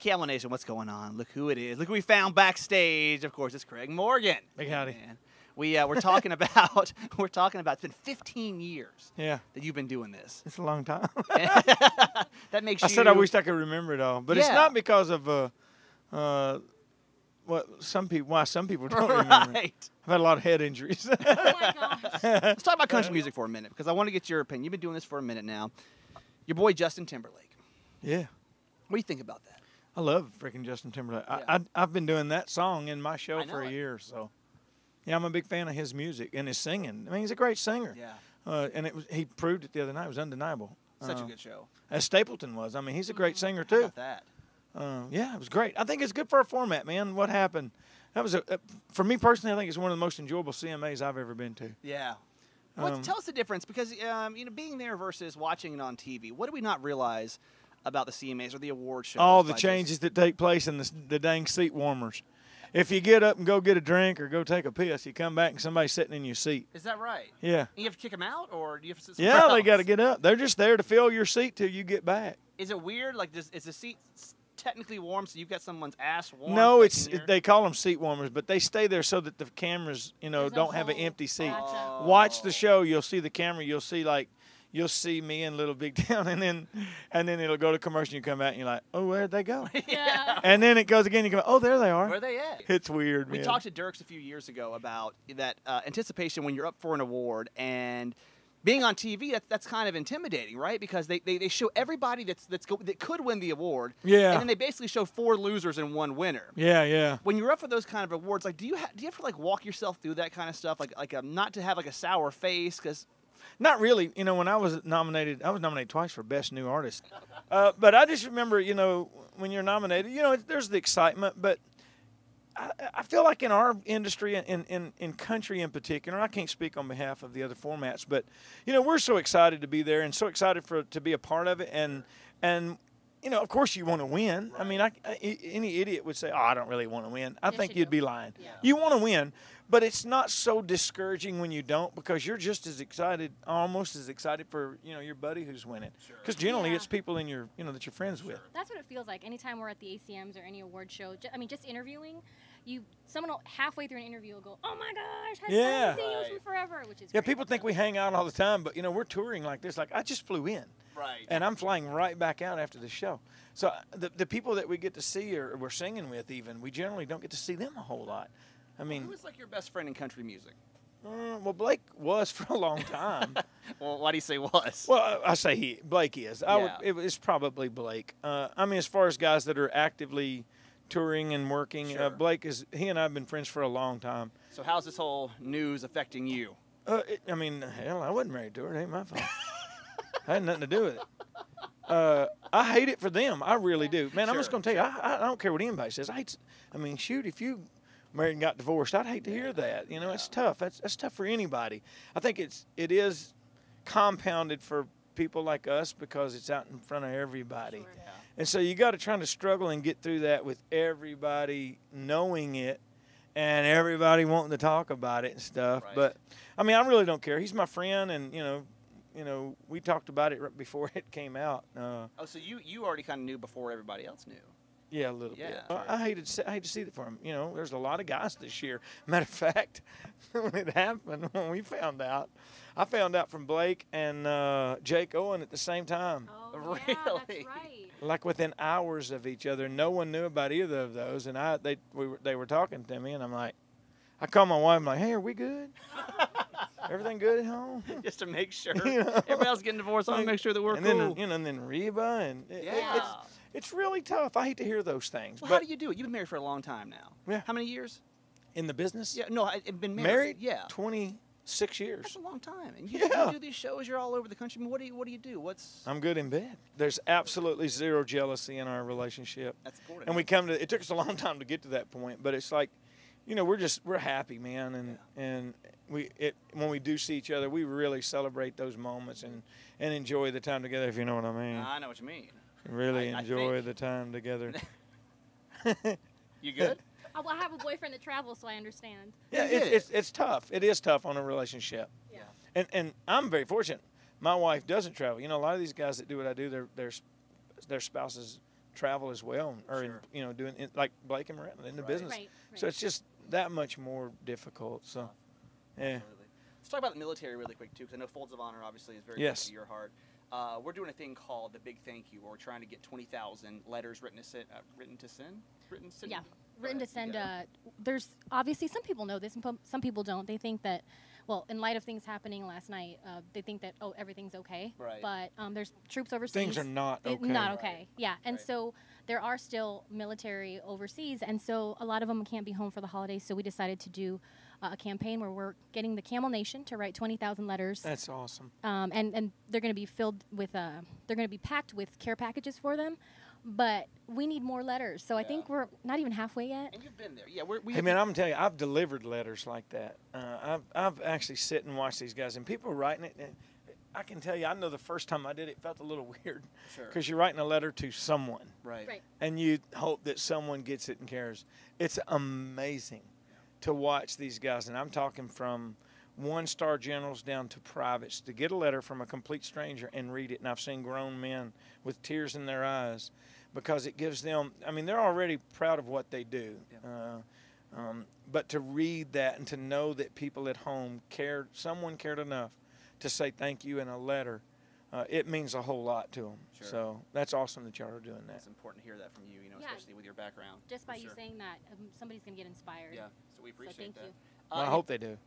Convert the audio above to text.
KMLE Nation, what's going on? Look who it is. Look who we found backstage. Of course, it's Craig Morgan. Big howdy. Man. We're talking about it's been 15 years that you've been doing this. It's a long time. That makes I you. said I wished I could remember it all, but it's not because of some people don't remember. Right. I've had a lot of head injuries. Oh my gosh. Let's talk about country music for a minute because I want to get your opinion. You've been doing this for a minute now. Your boy Justin Timberlake. Yeah. What do you think about that? I love freaking Justin Timberlake. Yeah. I've been doing that song in my show I for know a it. year, so yeah, I'm a big fan of his music and his singing. I mean, he's a great singer. Yeah. And he proved it the other night. It was undeniable. Such a good show. As Stapleton was. I mean, he's a great singer How too. about that? Yeah, it was great. I think it's good for our format, man. What happened? That was for me personally. I think it's one of the most enjoyable CMAs I've ever been to. Yeah. Tell us the difference because being there versus watching it on TV. What do we not realize about the CMAs or the award shows? All the changes that take place in the dang seat warmers. If you get up and go get a drink or go take a piss, you come back and somebody's sitting in your seat. Is that right? Yeah. And you have to kick them out, or do you have to sit somewhere Yeah, else? they got to get up. They're just there to fill your seat till you get back. Is it weird? Like, is the seat technically warm, so you've got someone's ass warm? No, like they call them seat warmers, but they stay there so that the cameras, don't have an empty seat. Gotcha. Watch the show. You'll see the camera. You'll see me in Little Big Town, and then it'll go to commercial. You come out and you're like, oh, where'd they go? Yeah. And then it goes again. You go, oh, there they are. Where are they at? It's weird, We man. talked to Dirks a few years ago about that anticipation when you're up for an award and being on TV. That's kind of intimidating, right? Because they show everybody that could win the award. Yeah. And then they basically show 4 losers and 1 winner. Yeah, yeah. When you're up for those kind of awards, like, do you have to like walk yourself through that kind of stuff, like not to have like a sour face, because. Not really. When I was nominated twice for Best New Artist. But I just remember, when you're nominated, there's the excitement. But I feel like in our industry, in country in particular, I can't speak on behalf of the other formats, but, we're so excited to be there and so excited to be a part of it. And of course you want to win. Right. I mean, any idiot would say, oh, I don't really want to win. I think you'd be lying. Yeah. You want to win. But it's not so discouraging when you don't, because you're just as excited, almost as excited for, your buddy who's winning. Because generally it's people in your, that you're friends with. That's what it feels like. Anytime we're at the ACMs or any award show, just interviewing, someone halfway through an interview will go, oh my gosh, I haven't seen you from forever, which is great. People think we hang out all the time, but, we're touring like this. Like, I just flew in. Right. And I'm flying right back out after the show. So the people that we get to see or we're singing with even, we generally don't get to see them a whole lot. I mean, who was like your best friend in country music? Well, Blake was for a long time. Well, why do you say was? Well, I say Blake is. It's probably Blake. I mean, as far as guys that are actively touring and working, Blake he and I have been friends for a long time. So how's this whole news affecting you? I mean, hell, I wasn't married to her. It ain't my fault. I had nothing to do with it. I hate it for them. I really do. Man, I'm just going to tell you, I don't care what anybody says. Shoot, if you married and got divorced, I'd hate to hear that. It's tough. That's tough for anybody. I think it is compounded for people like us because it's out in front of everybody. Sure. Yeah. And so you got to try to struggle and get through that with everybody knowing it and everybody wanting to talk about it and stuff. Right. But, I really don't care. He's my friend, and, we talked about it right before it came out. So you already kind of knew before everybody else knew. Yeah, a little bit. I hate to see that for him. There's a lot of guys this year. Matter of fact, when it happened, when we found out, I found out from Blake and Jake Owen at the same time. Oh, really? Yeah, that's right. Like within hours of each other. No one knew about either of those, and they were talking to me, and I'm like, I called my wife. I'm like, hey, are we good? Everything good at home? Just to make sure. Everybody else getting divorced, I want to make sure that we're cool. And then Reba, and it's really tough. I hate to hear those things. Well, how do you do it? You've been married for a long time now. Yeah. How many years? In the business? Yeah. No, I've been married. Married? Yeah. 26 years. That's a long time. And you do these shows. You're all over the country. What do you do? I'm good in bed. There's absolutely zero jealousy in our relationship. That's important. And it took us a long time to get to that point, but it's like, we're happy, man, and when we do see each other, we really celebrate those moments and enjoy the time together, if you know what I mean. I know what you mean. Really enjoy the time together. You good? I have a boyfriend that travels, so I understand. Yeah, it's tough. It is tough on a relationship. Yeah. And I'm very fortunate. My wife doesn't travel. A lot of these guys that do what I do, their spouses travel as well, or Sure. doing it like Blake and Miranda in the business. Right. So it's just that much more difficult. So, yeah. Absolutely. Let's talk about the military really quick too, because I know Folds of Honor obviously is very Yes. close to your heart. We're doing a thing called the Big Thank You, where we're trying to get 20,000 letters written to send. Yeah, written to send. Yeah. There's obviously some people know this, and some people don't. They think that, well, in light of things happening last night, they think that everything's okay. Right. But there's troops overseas. Things are not okay. Not Right. okay. Yeah, and Right. so there are still military overseas, and so a lot of them can't be home for the holidays. So we decided to do a campaign where we're getting the Camel Nation to write 20,000 letters. That's awesome. And they're going to be filled with they're going to be packed with care packages for them, but we need more letters. So I think we're not even halfway yet. And you've been there, yeah. Hey man, I'm telling you, I've delivered letters like that. I've actually sit and watched these guys, and people are writing it. And I can tell you, I know the first time I did it, it felt a little weird, Sure. because you're writing a letter to someone, Right. and you hope that someone gets it and cares. It's amazing to watch these guys, and I'm talking from 1-star generals down to privates, to get a letter from a complete stranger and read it. And I've seen grown men with tears in their eyes, because it gives them, I mean, they're already proud of what they do. Yeah. But to read that and to know that people at home cared, someone cared enough to say thank you in a letter, it means a whole lot to them. Sure. So that's awesome that y'all are doing that. It's important to hear that from you, Yeah. especially with your background. Just for by you sure. saying that, somebody's going to get inspired. Yeah, so we appreciate thank that. you. Well, I hope they do.